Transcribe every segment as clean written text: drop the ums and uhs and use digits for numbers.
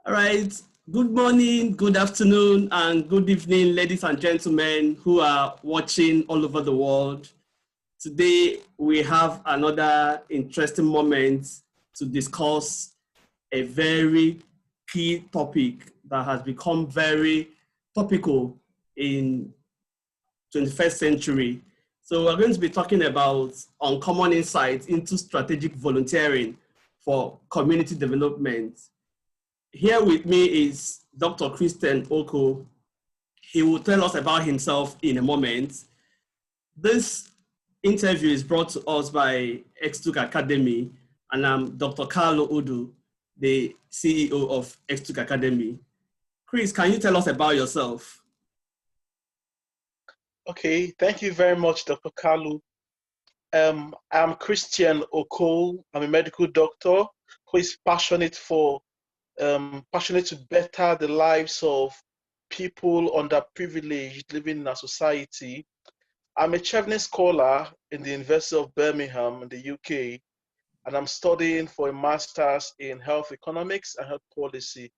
All right. Good morning, good afternoon, and good evening, ladies and gentlemen who are watching all over the world. Today, we have another interesting moment to discuss a very key topic that has become very topical in 21st century. So we're going to be talking about uncommon insights into strategic volunteering for community development. Here with me is Dr. Christian Oko. He will tell us about himself in a moment. This interview is brought to us by X2 Academy, and I'm Dr. Carlo Udu, the CEO of X2 Academy. Chris, can you tell us about yourself? Okay, thank you very much, Dr. Carlo. I'm Christian Oko. I'm a medical doctor who is passionate to better the lives of people underprivileged living in our society. I'm a Chevening scholar in the University of Birmingham in the UK, and I'm studying for a master's in health economics and health policy.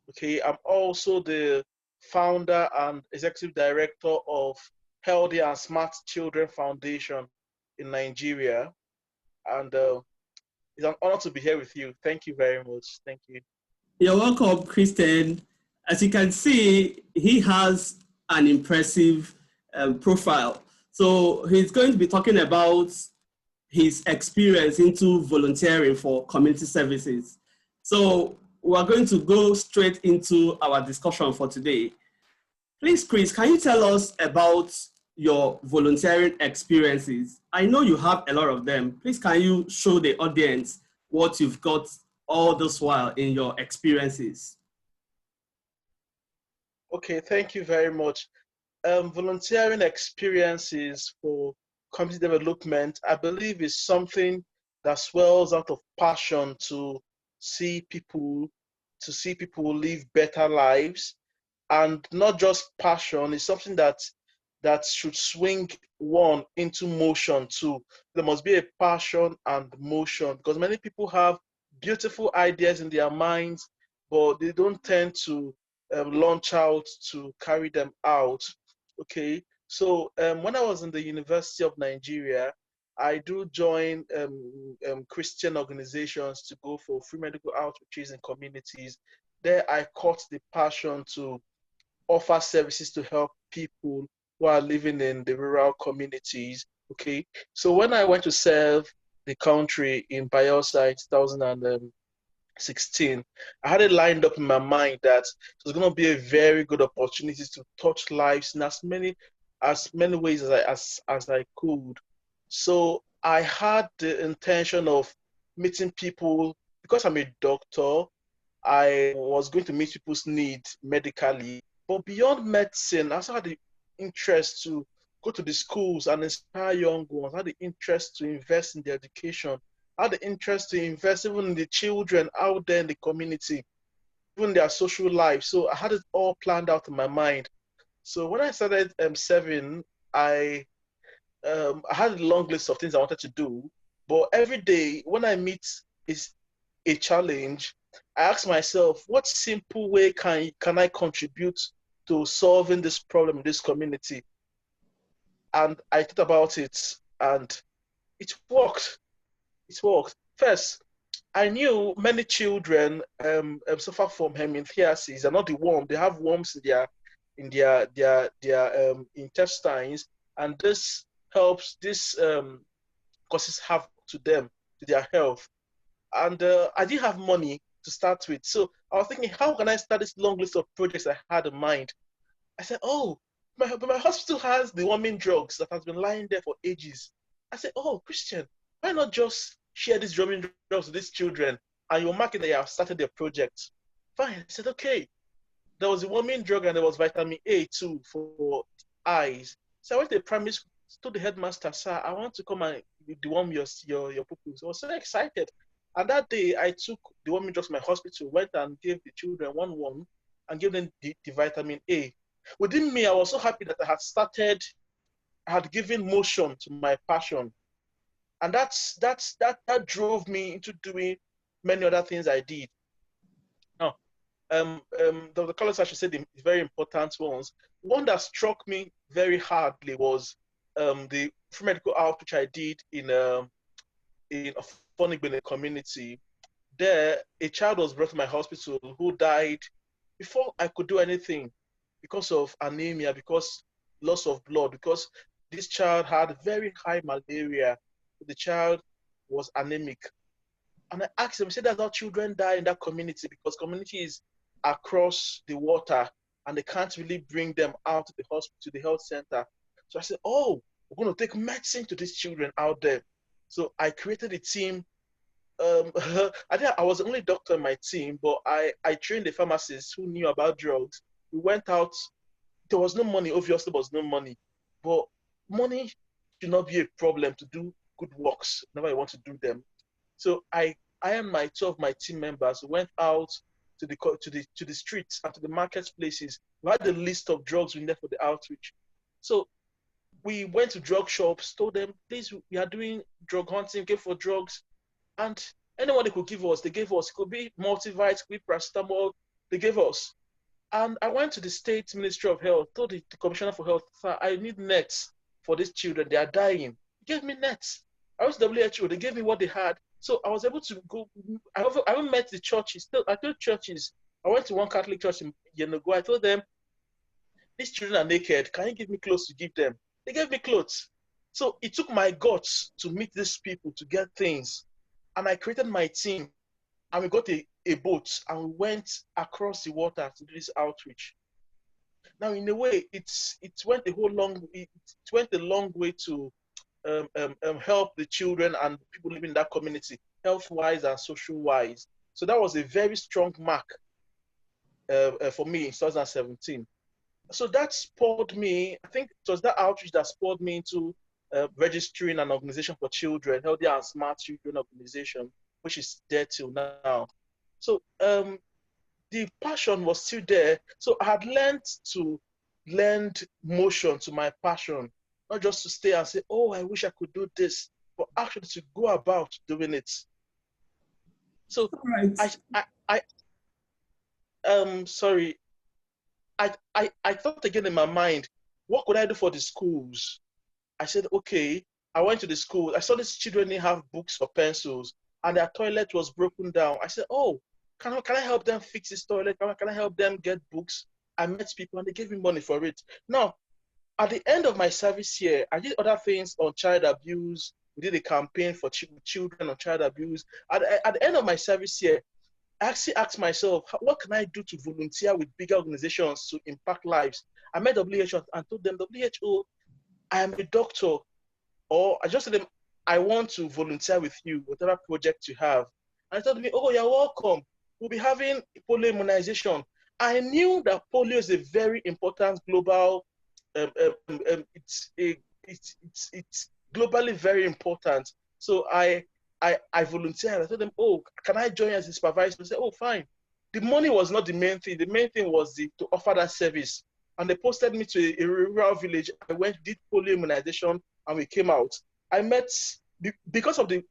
Okay, I'm also the founder and executive director of Healthy and Smart Children Foundation in Nigeria. And it's an honor to be here with you. Thank you very much. Thank you. You're welcome, Christian. As you can see, he has an impressive profile. So he's going to be talking about his experience into volunteering for community services. So we're going to go straight into our discussion for today. Please, Chris, can you tell us about your volunteering experiences? I know you have a lot of them. Please, can you show the audience what you've got all this while in your experiences? Okay, thank you very much. Volunteering experiences for community development, I believe, is something that swells out of passion see people to see people live better lives, and not just passion. It's something that should swing one into motion too. There must be a passion and motion, because many people have beautiful ideas in their minds, but they don't tend to launch out to carry them out. Okay, so when I was in the University of Nigeria, I do join Christian organizations to go for free medical outreaches in communities. There I caught the passion to offer services to help people who are living in the rural communities. Okay, so when I went to serve the country in Bayelsa in 2016, I had it lined up in my mind that it was going to be a very good opportunity to touch lives in as many ways as I could. So I had the intention of meeting people. Because I'm a doctor, I was going to meet people's needs medically. But beyond medicine, I also had the interest to go to the schools and inspire young ones. I had the interest to invest in their education. I had the interest to invest even in the children out there in the community, even their social life. So I had it all planned out in my mind. So when I started serving, I had a long list of things I wanted to do. But every day when I meet is a challenge, I ask myself, what simple way can I contribute to solving this problem in this community? And I thought about it, and it worked. It worked. First, I knew many children suffer from hemoptysis. They're not the worm. They have worms in their intestines, and this helps. This causes harm to them, to their health. And I didn't have money to start with, so I was thinking, how can I start this long list of projects I had in mind? I said, oh, my hospital has the warming drugs that has been lying there for ages. I said, oh, Christian, why not just share these warming drugs with these children, and you'll mark it that you have started their project? Fine. I said, okay. There was a warming drug and there was vitamin A too for eyes. So I went to the primary school, told the headmaster, sir, I want to come and deworm your pupils. I was so excited. And that day I took the warming drugs to my hospital, went and gave the children one and gave them the vitamin A. Within me, I was so happy that I had given motion to my passion. And that drove me into doing many other things I did. Now, Dr. Collins actually said the very important ones. One that struck me very hardly was the free medical outreach I did in a community. There, a child was brought to my hospital who died before I could do anything because of anemia, because loss of blood, because this child had very high malaria. The child was anemic. And I asked him, I said, that's how children die in that community, because community is across the water and they can't really bring them out to the hospital, to the health center. So I said, oh, we're going to take medicine to these children out there. So I created a team. I was the only doctor in my team, but I trained the pharmacists who knew about drugs. We went out. There was no money. Obviously, there was no money. But money should not be a problem to do good works whenever you want to do them. So I and my 2 of my team members went out to the streets and to the marketplaces. We had the list of drugs we needed for the outreach. So we went to drug shops, told them, please, we are doing drug hunting, give for drugs. And anyone they could give us, they gave us. It could be multivite, it could be paracetamol, they gave us. And I went to the State Ministry of Health, told the Commissioner for Health, sir, I need nets for these children. They are dying. He gave me nets. I was WHO, they gave me what they had. So I was able to go. I haven't met the churches. I told churches. I went to one Catholic church in Yenagoa. I told them, these children are naked. Can you give me clothes to give them? They gave me clothes. So it took my guts to meet these people, to get things. And I created my team. And we got a boat and we went across the water to do this outreach. Now, in a way, it went a long way to help the children and people living in that community, health-wise and social-wise. So that was a very strong mark for me in 2017. So that spurred me, I think it was that outreach that spurred me into registering an organization for children, Healthy and Smart Children Organization, which is there till now. So the passion was still there. So I had learned to lend motion to my passion, not just to stay and say, oh, I wish I could do this, but actually to go about doing it. So right. I thought again in my mind, what could I do for the schools? I said, okay, I went to the school. I saw these children didn't have books or pencils and their toilet was broken down. I said, oh, can I help them fix this toilet? Can I help them get books? I met people and they gave me money for it. Now, at the end of my service here, I did other things on child abuse. We did a campaign for children on child abuse. At the end of my service here, I actually asked myself, what can I do to volunteer with bigger organizations to impact lives? I met WHO and told them, WHO, I am a doctor. Or I just told them, I want to volunteer with you, whatever project you have. And they told me, oh, you're welcome. We'll be having polio immunization. I knew that polio is a very important global, it's globally very important. So I volunteered. I told them, oh, can I join as a supervisor? They said, oh, fine. The money was not the main thing. The main thing was to offer that service. And they posted me to a rural village. I went, did polio immunization, and we came out. I met, because of the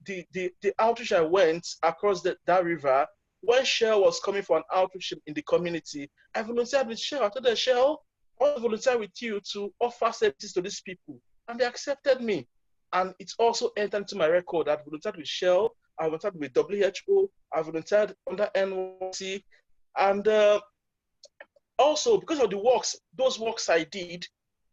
outreach I went across that river, when Shell was coming for an outreach in the community, I volunteered with Shell. I told them, Shell, I want to volunteer with you to offer services to these people. And they accepted me. And it's also entered into my record. I volunteered with Shell, I volunteered with WHO, I volunteered under NYC. And also, because of those works I did,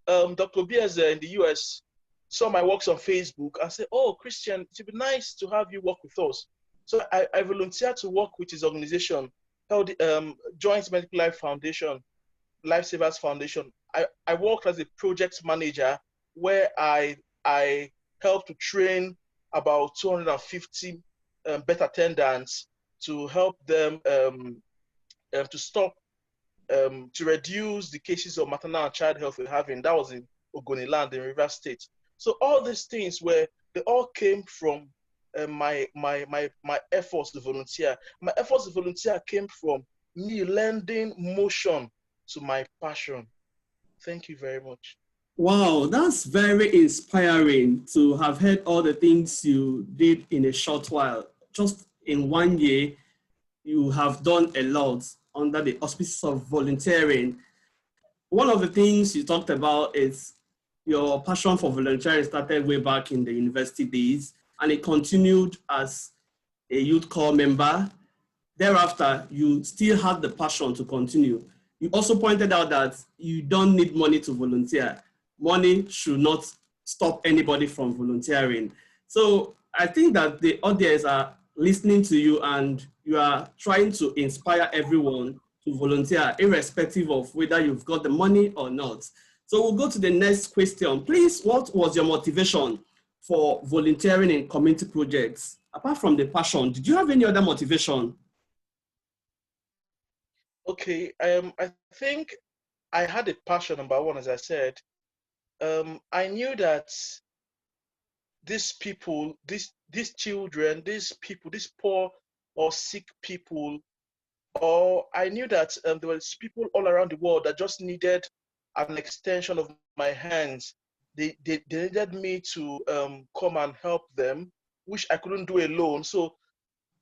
Dr. Biaz in the US saw my works on Facebook and said, oh, Christian, it would be nice to have you work with us. So I volunteered to work with his organization, Joint Medical Life Foundation, Lifesavers Foundation. I worked as a project manager where I helped to train about 250 bed attendants to help them to reduce the cases of maternal and child health we're having. That was in Ogoniland in Rivers State. So all these things they all came from my efforts to volunteer. My efforts to volunteer came from me lending motion to my passion. Thank you very much. Wow, that's very inspiring to have heard all the things you did in a short while. Just in 1 year, you have done a lot under the auspices of volunteering. One of the things you talked about is your passion for volunteering started way back in the university days, and it continued as a youth corps member. Thereafter, you still had the passion to continue. You also pointed out that you don't need money to volunteer. Money should not stop anybody from volunteering. So I think that the audience are listening to you and you are trying to inspire everyone to volunteer, irrespective of whether you've got the money or not. So we'll go to the next question. Please, what was your motivation for volunteering in community projects? Apart from the passion, did you have any other motivation? Okay, I think I had a passion, number one, as I said. I knew that these people, these children, these people, these poor or sick people, or I knew that there was people all around the world that just needed an extension of my hands. They needed me to come and help them, which I couldn't do alone. So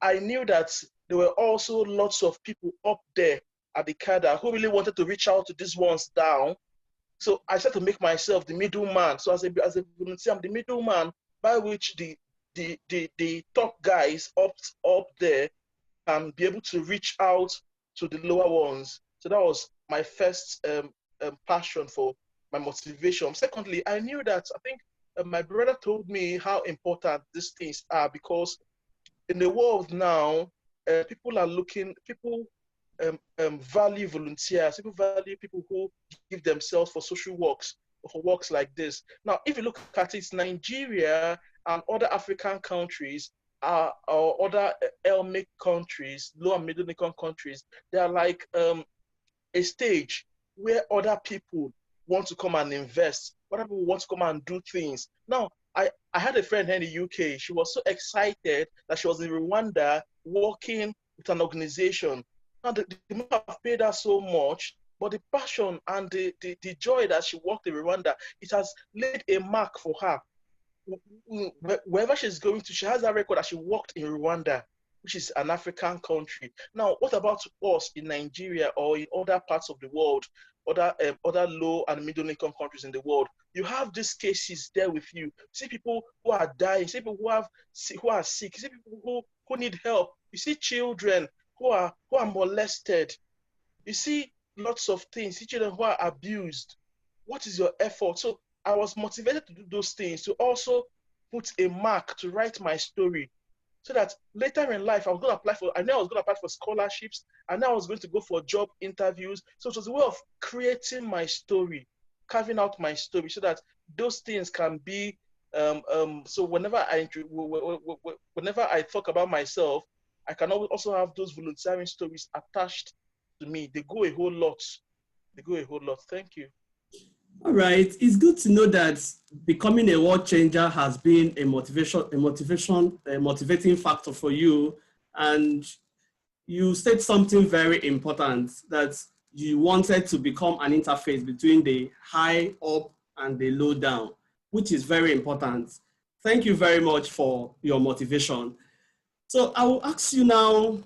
I knew that there were also lots of people up there at the cadre who really wanted to reach out to these ones down. So I started to make myself the middleman. So as a volunteer, I'm the middleman by which the top guys up there can be able to reach out to the lower ones. So that was my first passion for my motivation. Secondly, I knew that I think my brother told me how important these things are, because in the world now, people are looking, people value volunteers, people value people who give themselves for social works, or for works like this. Now, if you look at it, Nigeria and other African countries or other LMIC countries, low and middle income countries, they are like a stage where other people want to come and invest, other people want to come and do things. Now, I had a friend here in the UK. She was so excited that she was in Rwanda working with an organization. Now, the must have paid her so much, but the passion and the joy that she worked in Rwanda, it has laid a mark for her. Wherever she's going to, she has a record that she worked in Rwanda, which is an African country. Now, what about us in Nigeria or in other parts of the world, other low and middle income countries in the world? You have these cases there with you. See people who are dying, see people who are sick, see people who need help. You see children who are molested. You see lots of things. See children who are abused. What is your effort? So I was motivated to do those things, to also put a mark, to write my story, so that later in life I knew I was going to apply for scholarships, and I was going to go for job interviews. So it was a way of creating my story, carving out my story, so that those things can be. So whenever I talk about myself, I can also have those volunteering stories attached to me. They go a whole lot. Thank you. All right, it's good to know that becoming a world changer has been a motivating factor for you. And you said something very important, that you wanted to become an interface between the high up and the low down, which is very important. Thank you very much for your motivation. So I will ask you now,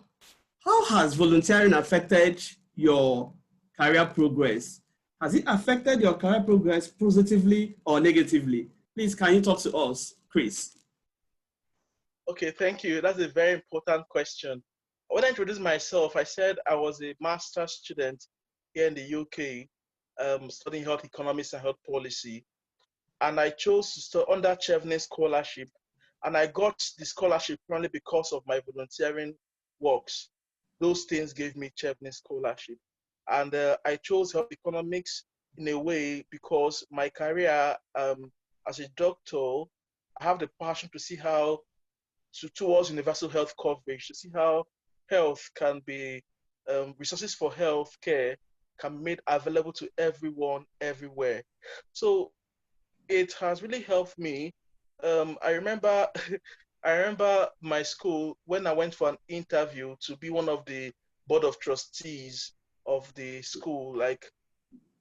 how has volunteering affected your career progress? Has it affected your career progress positively or negatively? Please, can you talk to us, Chris? Okay, thank you. That's a very important question. When I introduced myself, I said I was a master's student here in the UK, studying health economics and health policy. And I chose to study under Chevening Scholarship. And I got the scholarship only because of my volunteering works. Those things gave me Chevening Scholarship. And I chose health economics in a way because my career as a doctor, I have the passion to see how, towards universal health coverage, to see how health can be, resources for health care can be made available to everyone, everywhere. So it has really helped me. I remember I remember my school when I went for an interview to be one of the board of trustees of the school. Like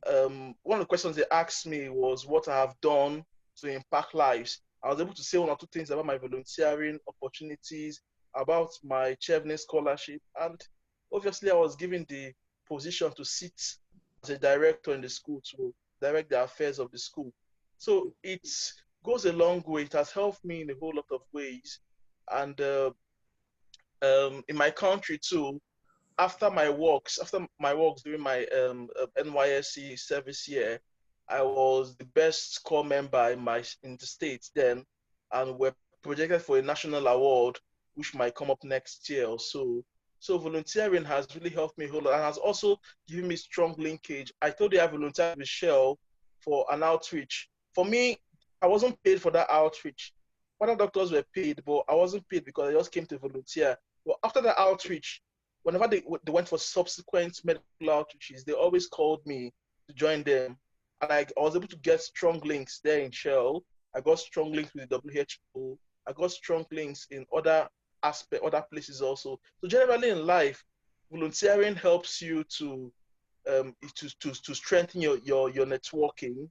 one of the questions they asked me was what I have done to impact lives. I was able to say one or two things about my volunteering opportunities, about my Chevening scholarship, and obviously I was given the position to sit as a director in the school to direct the affairs of the school. So it goes a long way. It has helped me in a whole lot of ways. And in my country too, after my works during my NYSC service year, I was the best score member in the states then, and we're projected for a national award, which might come up next year or so. So volunteering has really helped me a whole lot and has also given me strong linkage. I told you I volunteered with Shell for an outreach. For me, I wasn't paid for that outreach. Other doctors were paid, but I wasn't paid because I just came to volunteer. But after the outreach, whenever they went for subsequent medical outreaches, they always called me to join them. And I was able to get strong links there in Shell. I got strong links with the WHO. I got strong links in other places also. So generally in life, volunteering helps you to strengthen your networking,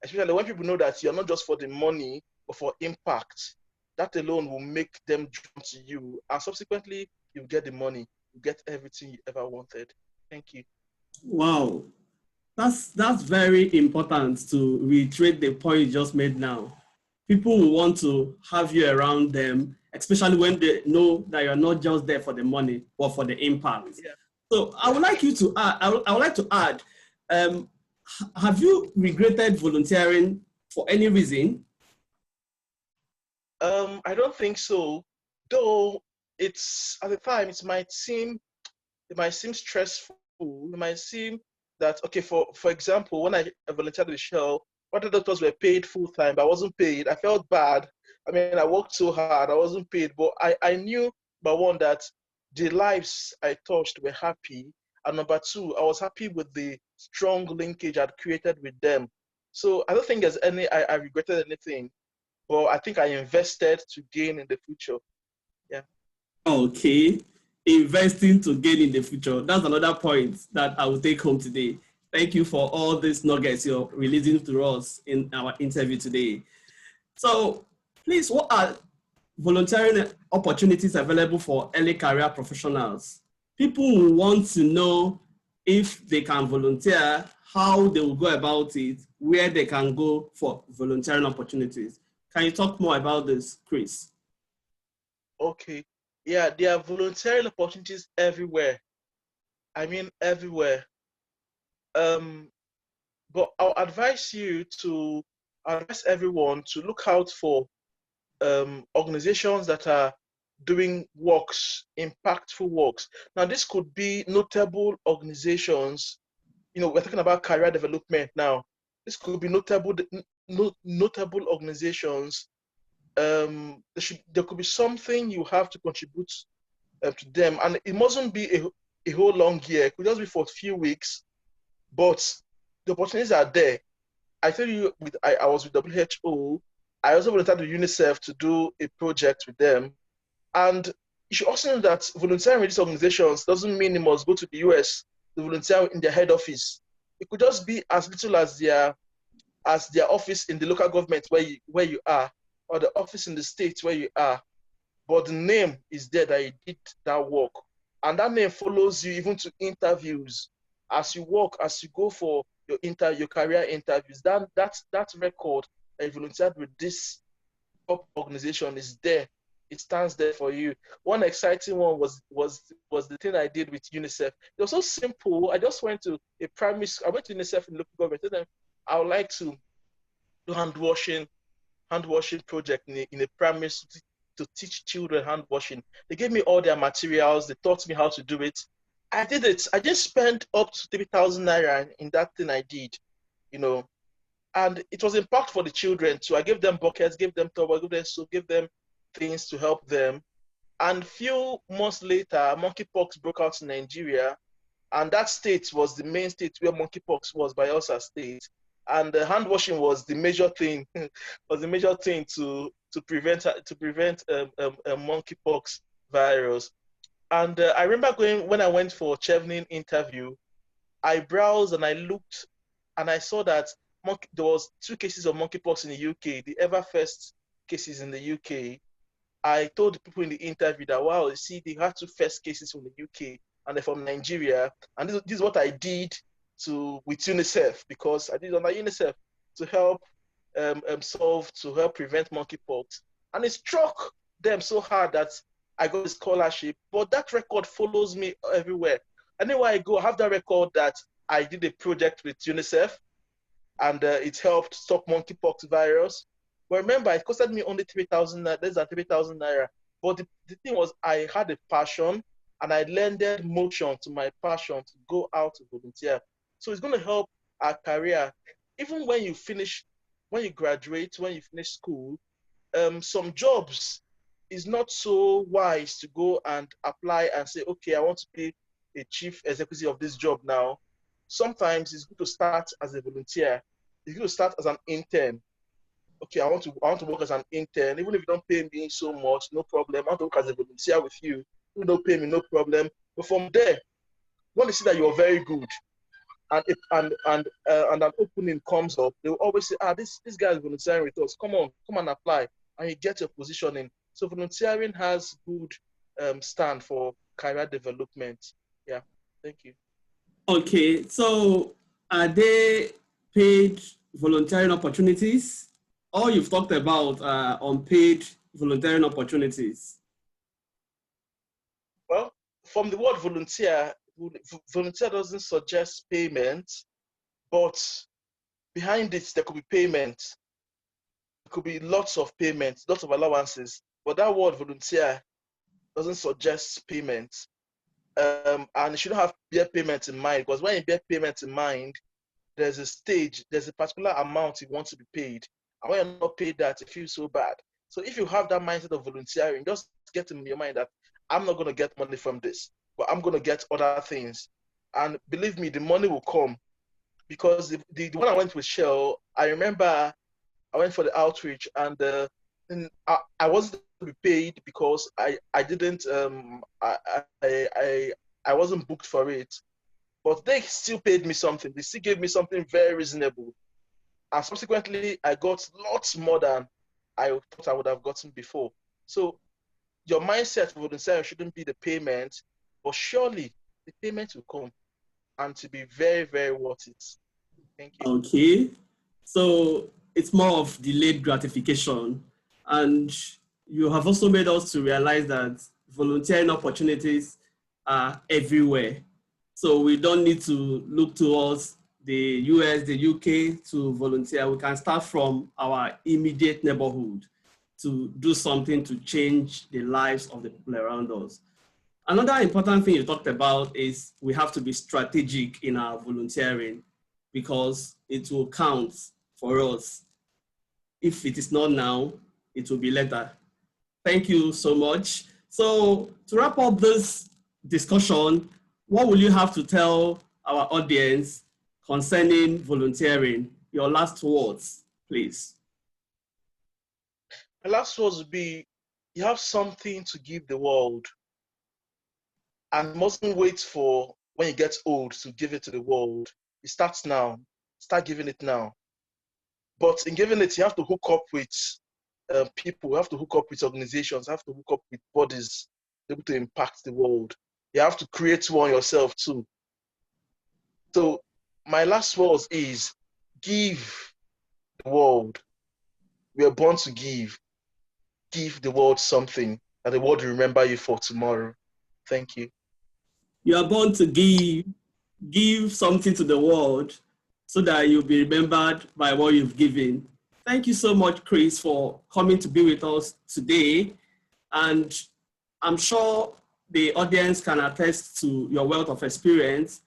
especially when people know that you're not just for the money, but for impact. That alone will make them jump to you. And subsequently, you get the money. You get everything you ever wanted. Thank you. Wow. That's very important to reiterate the point you just made now. People will want to have you around them, especially when they know that you're not just there for the money, but for the impact. Yeah. So I would like you to add, I would like to add, have you regretted volunteering for any reason? I don't think so. Though it's at the time it might seem stressful. It might seem that okay, for example, when I volunteered with Shell, other doctors were paid full time, but I wasn't paid. I felt bad. I mean, I worked so hard, I wasn't paid, but I knew, number one, that the lives I touched were happy, and number two, I was happy with the strong linkage I'd created with them. So I don't think there's I regretted anything, but I think I invested to gain in the future. Yeah. Okay, investing to gain in the future. That's another point that I will take home today. Thank you for all these nuggets you're releasing to us in our interview today. So please, what are volunteering opportunities available for early career professionals? People will want to know if they can volunteer, how they will go about it, where they can go for volunteering opportunities. Can you talk more about this, Chris? Okay. Yeah, there are volunteering opportunities everywhere. I mean, everywhere. Um, but advise everyone to look out for organizations that are doing works, impactful works. Now, this could be notable organizations. You know, we're talking about career development now. This could be notable organizations. There could be something you have to contribute to them, and it mustn't be a whole long year. It could just be for a few weeks, but the opportunities are there. I tell you, I was with WHO. I also volunteered with UNICEF to do a project with them. And you should also know that volunteering with these organizations doesn't mean you must go to the US to volunteer in their head office. It could just be as little as their office in the local government where you are, or the office in the state where you are. But the name is there that you did that work. And that name follows you even to interviews. As you work, as you go for your career interviews, that record that you volunteered with this top organization is there. It stands there for you. One exciting one was the thing I did with UNICEF. It was so simple. I just went to a primary school. I went to UNICEF in local government. And then I would like to do hand washing project in a primary school to teach children hand washing. They gave me all their materials. They taught me how to do it. I did it. I just spent up to 3,000 naira in that thing I did, you know. And it was impact for the children too. I gave them buckets, gave them towels, gave them soap, gave them things to help them. And few months later, monkeypox broke out in Nigeria, and that state was the main state where monkeypox was by Bayelsa State. And the hand washing was the major thing, was the major thing to prevent monkeypox virus. And I remember when I went for Chevening interview, I browsed and I looked, and I saw that there was 2 cases of monkeypox in the UK, the ever first cases in the UK. I told the people in the interview that, wow, you see, they had 2 first cases from the UK. and they're from Nigeria. And this is what I did with UNICEF, because I did under UNICEF to help to help prevent monkeypox. And it struck them so hard that I got a scholarship. But that record follows me everywhere. Anywhere I go, I have that record that I did a project with UNICEF, and it helped stop monkeypox virus. But remember, it costed me only 3,000, less than 3,000 naira. But the thing was, I had a passion, and I lended motion to my passion to go out to volunteer. So it's going to help our career. Even when you finish, when you graduate, when you finish school, some jobs is not so wise to go and apply and say, okay, I want to be a chief executive of this job now. Sometimes it's good to start as a volunteer. It's good to start as an intern. Okay, I want to work as an intern, even if you don't pay me so much, no problem. I want to work as a volunteer with you. You don't pay me, no problem. But from there, when they see that you're very good, and an opening comes up, they will always say, this guy is volunteering with us. Come and apply, and you get your positioning. So volunteering has good stand for career development. Yeah, thank you. Okay, so are they paid volunteering opportunities? Or you've talked about unpaid volunteering opportunities? Well, from the word volunteer, volunteer doesn't suggest payment, but behind it, there could be payment. There could be lots of payments, lots of allowances. But that word volunteer doesn't suggest payment. And you shouldn't have bear payment in mind, because when you bear payment in mind, there's a particular amount you want to be paid. And when you're not paid that, it feels so bad. So if you have that mindset of volunteering, just get in your mind that I'm not going to get money from this, but I'm going to get other things. And believe me, the money will come. Because the one I went with Shell, I remember I went for the outreach, and I wasn't to be paid because I didn't I wasn't booked for it, but they still paid me something. They still gave me something very reasonable, and subsequently I got lots more than I thought I would have gotten before. So your mindset for volunteering shouldn't be the payment, but surely the payment will come, and to be very, very worth it. Thank you. Okay, so it's more of delayed gratification, and you have also made us to realize that volunteering opportunities are everywhere. So we don't need to look towards the US, the UK to volunteer. We can start from our immediate neighborhood to do something to change the lives of the people around us. Another important thing you talked about is we have to be strategic in our volunteering, because it will count for us. If it is not now, it will be later. Thank you so much. So to wrap up this discussion, what will you have to tell our audience concerning volunteering? Your last words, please. My last words would be, you have something to give the world, and mustn't wait for when you get old to give it to the world. It starts now. Start giving it now. But in giving it, you have to hook up with people. You have to hook up with organizations. You have to hook up with bodies able to impact the world. You have to create one yourself too. So my last words is, give the world. We are born to give. Give the world something that the world will remember you for tomorrow. Thank you. You are born to give something to the world so that you'll be remembered by what you've given. Thank you so much, Chris, for coming to be with us today. And I'm sure the audience can attest to your wealth of experience,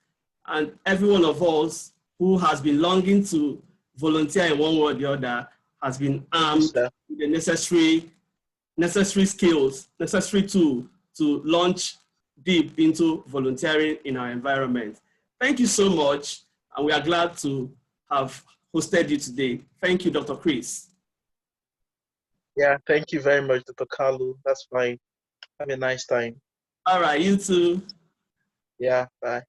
and every one of us who has been longing to volunteer in one way or the other has been armed with the necessary skills, necessary to launch deep into volunteering in our environment. Thank you so much, and we are glad to have hosted you today. Thank you, Dr. Chris. Yeah, thank you very much, Dr. Kalu. That's fine. Have a nice time. All right, you too. Yeah, bye.